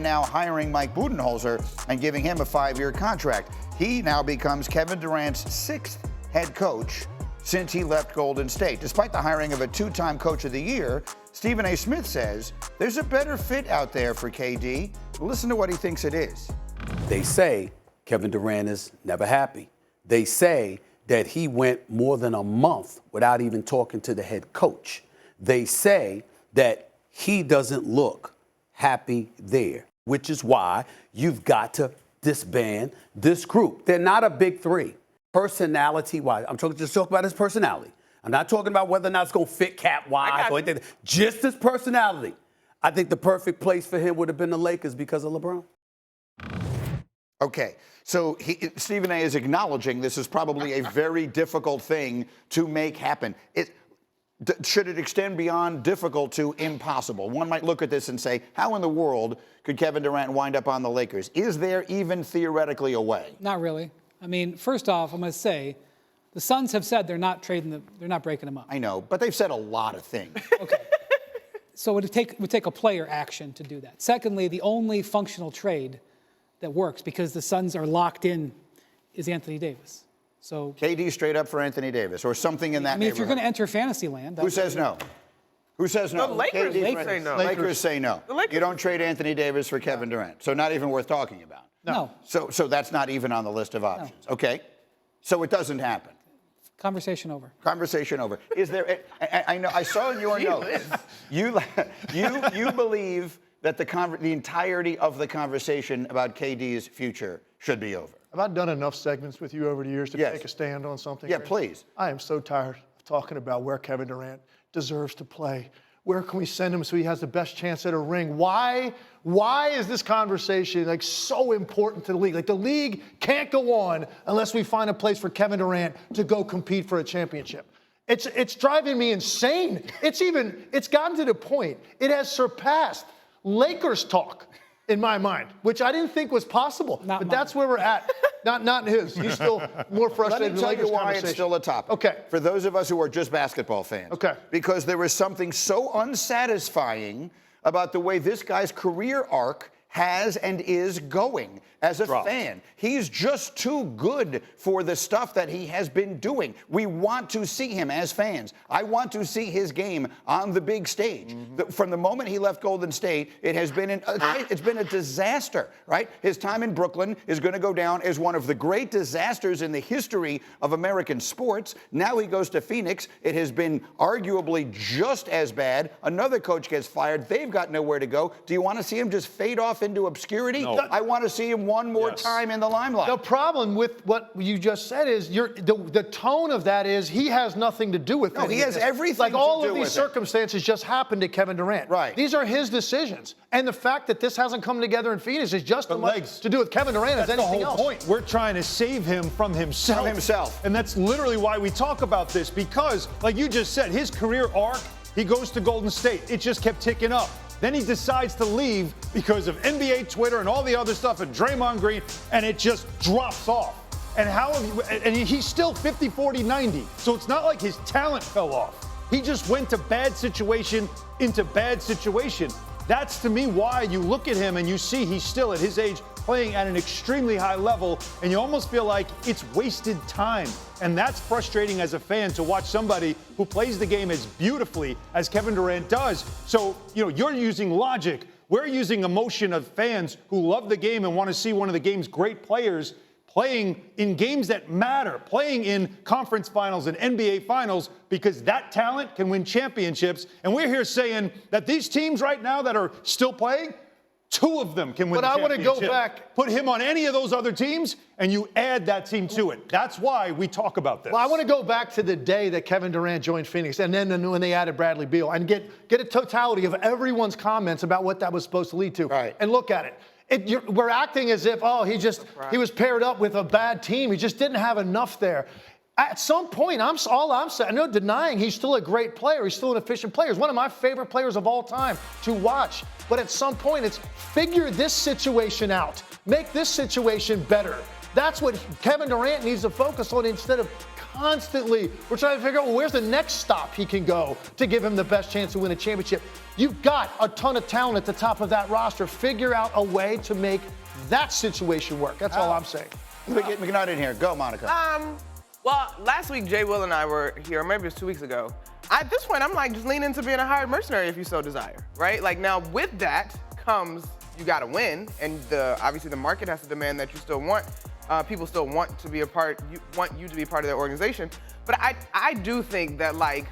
now hiring Mike Budenholzer and giving him a 5-year contract. He now becomes Kevin Durant's 6th head coach since he left Golden State. Despite the hiring of a 2-time Coach of the Year, Stephen A. Smith says there's a better fit out there for KD. Listen to what he thinks it is. They say Kevin Durant is never happy. They say that he went more than a month without even talking to the head coach. They say that he doesn't look happy there, which is why you've got to disband this group. They're not a big three. Personality-wise, I'm talking about his personality. I'm not talking about whether or not it's going to fit cap-wise or anything. Just his personality. I think the perfect place for him would have been the Lakers because of LeBron. Okay, so Stephen A. is acknowledging this is probably a very difficult thing to make happen. Should it extend beyond difficult to impossible? One might look at this and say, how in the world could Kevin Durant wind up on the Lakers? Is there even theoretically a way? Not really. I mean, first off, I'm going to say, the Suns have said they're not breaking him up. I know, but they've said a lot of things. Okay. So it would take a player action to do that. Secondly, the only functional trade that works, because the Suns are locked in, is Anthony Davis. So KD straight up for Anthony Davis or something in that neighborhood. If you're going to enter fantasy land. Who says no? Who says no? The Lakers say no. Lakers say no. You don't trade Anthony Davis for Kevin Durant. So not even worth talking about. No. So that's not even on the list of options. No. Okay. So it doesn't happen. Conversation over. Conversation over. Is there? I know. I saw in your notes. You believe that the entirety of the conversation about KD's future should be over. Have I done enough segments with you over the years to take a stand on something? Yeah, please. I am so tired of talking about where Kevin Durant deserves to play. Where can we send him so he has the best chance at a ring? Why is this conversation so important to the league? The league can't go on unless we find a place for Kevin Durant to go compete for a championship. It's driving me insane. It's gotten to the point it has surpassed Lakers talk in my mind, which I didn't think was possible. But that's where we're at. Not his. He's still more frustrated. Let me tell you why it's still a topic. Okay. For those of us who are just basketball fans. Okay. Because there is something so unsatisfying about the way this guy's career arc has and is going as a fan. He's just too good for the stuff that he has been doing. We want to see him as fans. I want to see his game on the big stage. From the moment he left Golden State, it has been it's been a disaster, right? His time in Brooklyn is going to go down as one of the great disasters in the history of American sports. Now he goes to Phoenix. It has been arguably just as bad. Another coach gets fired. They've got nowhere to go. Do you want to see him just fade off into obscurity? No. I want to see him one more time in the limelight. The problem with what you just said is the tone of that is he has nothing to do with it. No, he has everything to do with it. All of these circumstances just happened to Kevin Durant. Right. These are his decisions. And the fact that this hasn't come together in Phoenix is just as much to do with Kevin Durant as anything else. That's the whole point. We're trying to save him from himself. From himself. And that's literally why we talk about this, because, like you just said, his career arc, he goes to Golden State. It just kept ticking up. Then he decides to leave because of NBA Twitter and all the other stuff and Draymond Green, and it just drops off. And and he's still 50, 40, 90. So it's not like his talent fell off. He just went to bad situation into bad situation. That's, to me, why you look at him and you see he's still, at his age, playing at an extremely high level, and you almost feel like it's wasted time. And that's frustrating as a fan to watch somebody who plays the game as beautifully as Kevin Durant does. So, you're using logic. We're using emotion of fans who love the game and want to see one of the game's great players playing in games that matter, playing in conference finals and NBA finals, because that talent can win championships. And we're here saying that these teams right now that are still playing, 2 of them can win the championship. But I want to go back. Put him on any of those other teams, and you add that team to it. That's why we talk about this. Well, I want to go back to the day that Kevin Durant joined Phoenix, and then when they added Bradley Beal, and get a totality of everyone's comments about what that was supposed to lead to. Right. And look at it. We're acting as if, he was paired up with a bad team. He just didn't have enough there. At some point, I'm not denying he's still a great player. He's still an efficient player. He's one of my favorite players of all time to watch. But at some point, it's figure this situation out. Make this situation better. That's what Kevin Durant needs to focus on instead of constantly. We're trying to figure out, well, where's the next stop he can go to give him the best chance to win a championship. You've got a ton of talent at the top of that roster. Figure out a way to make that situation work. That's all I'm saying. We get McNutt in here. Go, Monica. Well, last week, Jay Will and I were here, or maybe it was 2 weeks ago. At this point, I'm like, just lean into being a hired mercenary if you so desire, right? Like, now with that comes, you got to win, and obviously the market has to demand that you still want, people still want to be want you to be part of their organization. But I do think that, like,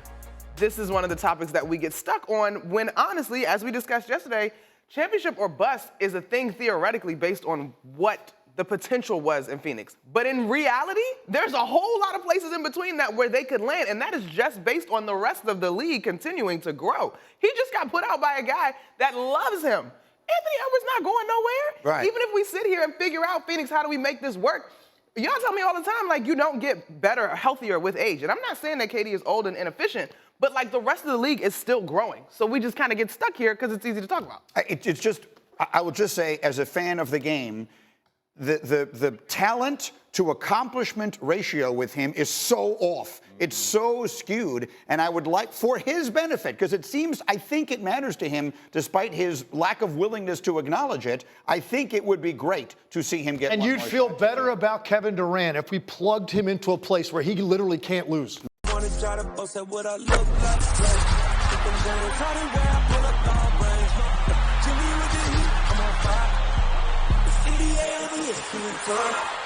this is one of the topics that we get stuck on when, honestly, as we discussed yesterday, championship or bust is a thing theoretically based on what the potential was in Phoenix. But in reality, there's a whole lot of places in between that where they could land, and that is just based on the rest of the league continuing to grow. He just got put out by a guy that loves him. Anthony Edwards not going nowhere. Right. Even if we sit here and figure out, Phoenix, how do we make this work? Y'all tell me all the time, like, you don't get better or healthier with age. And I'm not saying that KD is old and inefficient, but, like, the rest of the league is still growing. So we just kind of get stuck here because it's easy to talk about. It's just, I will just say, as a fan of the game, the talent to accomplishment ratio with him is so off. It's so skewed, and I would like, for his benefit, because it seems, I think it matters to him, despite his lack of willingness to acknowledge it, I think it would be great to see him get And one you'd more feel shot. better about Kevin Durant if we plugged him into a place where he literally can't lose. Wanna try to boast at what I look like. Think I'm gonna try to wear, I pull up all brains. Jimmy with the heat, I'm on fire. It's NBA over here, feeling fun.